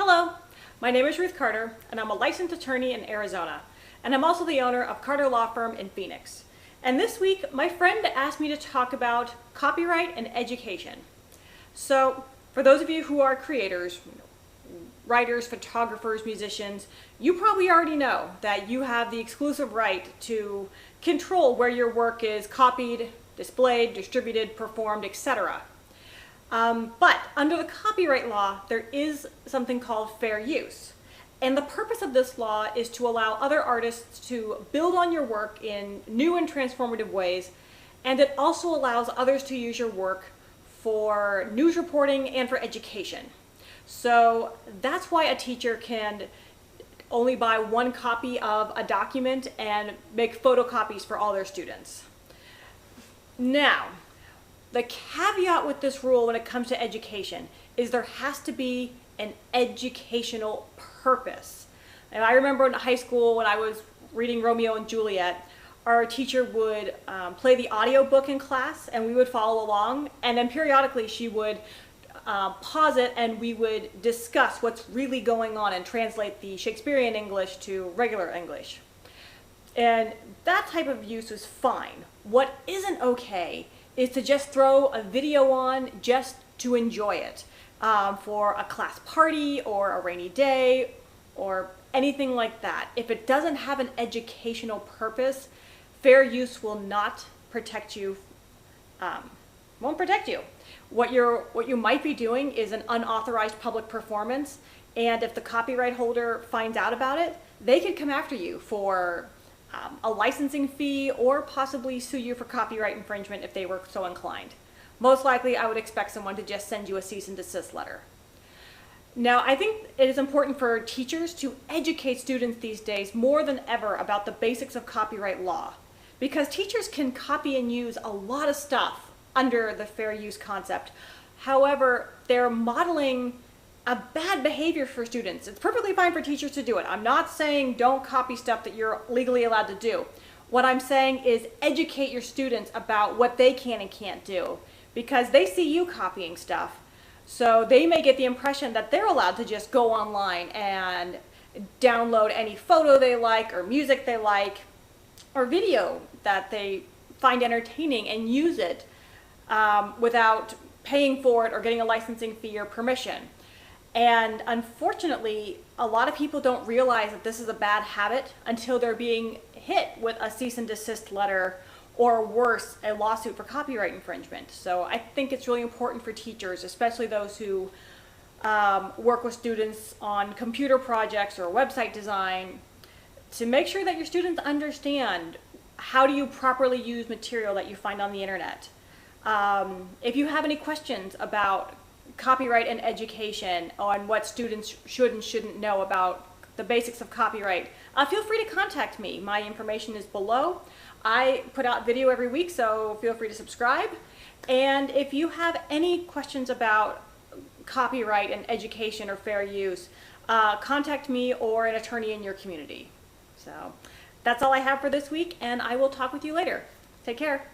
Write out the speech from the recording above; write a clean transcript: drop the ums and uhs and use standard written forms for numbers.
Hello, my name is Ruth Carter, and I'm a licensed attorney in Arizona, and I'm also the owner of Carter Law Firm in Phoenix. And this week, my friend asked me to talk about copyright and education. So, for those of you who are creators, writers, photographers, musicians, you probably already know that you have the exclusive right to control where your work is copied, displayed, distributed, performed, etc. But under the copyright law, there is something called fair use. And the purpose of this law is to allow other artists to build on your work in new and transformative ways, and it also allows others to use your work for news reporting and for education. So that's why a teacher can only buy one copy of a document and make photocopies for all their students. Now, the caveat with this rule when it comes to education is there has to be an educational purpose. And I remember in high school when I was reading Romeo and Juliet, our teacher would play the audiobook in class and we would follow along, and then periodically she would pause it and we would discuss what's really going on and translate the Shakespearean English to regular English. And that type of use is fine. What isn't okay is to just throw a video on just to enjoy it for a class party or a rainy day or anything like that. If it doesn't have an educational purpose, fair use will not protect you, won't protect you. What you might be doing is an unauthorized public performance, and if the copyright holder finds out about it, they could come after you for a licensing fee or possibly sue you for copyright infringement if they were so inclined. Most likely, I would expect someone to just send you a cease and desist letter. Now, I think it is important for teachers to educate students these days more than ever about the basics of copyright law, because teachers can copy and use a lot of stuff under the fair use concept. However, they're modeling a bad behavior for students. It's perfectly fine for teachers to do it. I'm not saying don't copy stuff that you're legally allowed to do. What I'm saying is educate your students about what they can and can't do, because they see you copying stuff. So they may get the impression that they're allowed to just go online and download any photo they like or music they like or video that they find entertaining and use it without paying for it or getting a licensing fee or permission. And unfortunately, a lot of people don't realize that this is a bad habit until they're being hit with a cease and desist letter or worse, a lawsuit for copyright infringement. So I think it's really important for teachers, especially those who work with students on computer projects or website design, to make sure that your students understand how do you properly use material that you find on the internet. If you have any questions about copyright and education on what students should and shouldn't know about the basics of copyright, feel free to contact me. My information is below. I put out video every week, so feel free to subscribe. And if you have any questions about copyright and education or fair use, contact me or an attorney in your community. So that's all I have for this week, and I will talk with you later. Take care.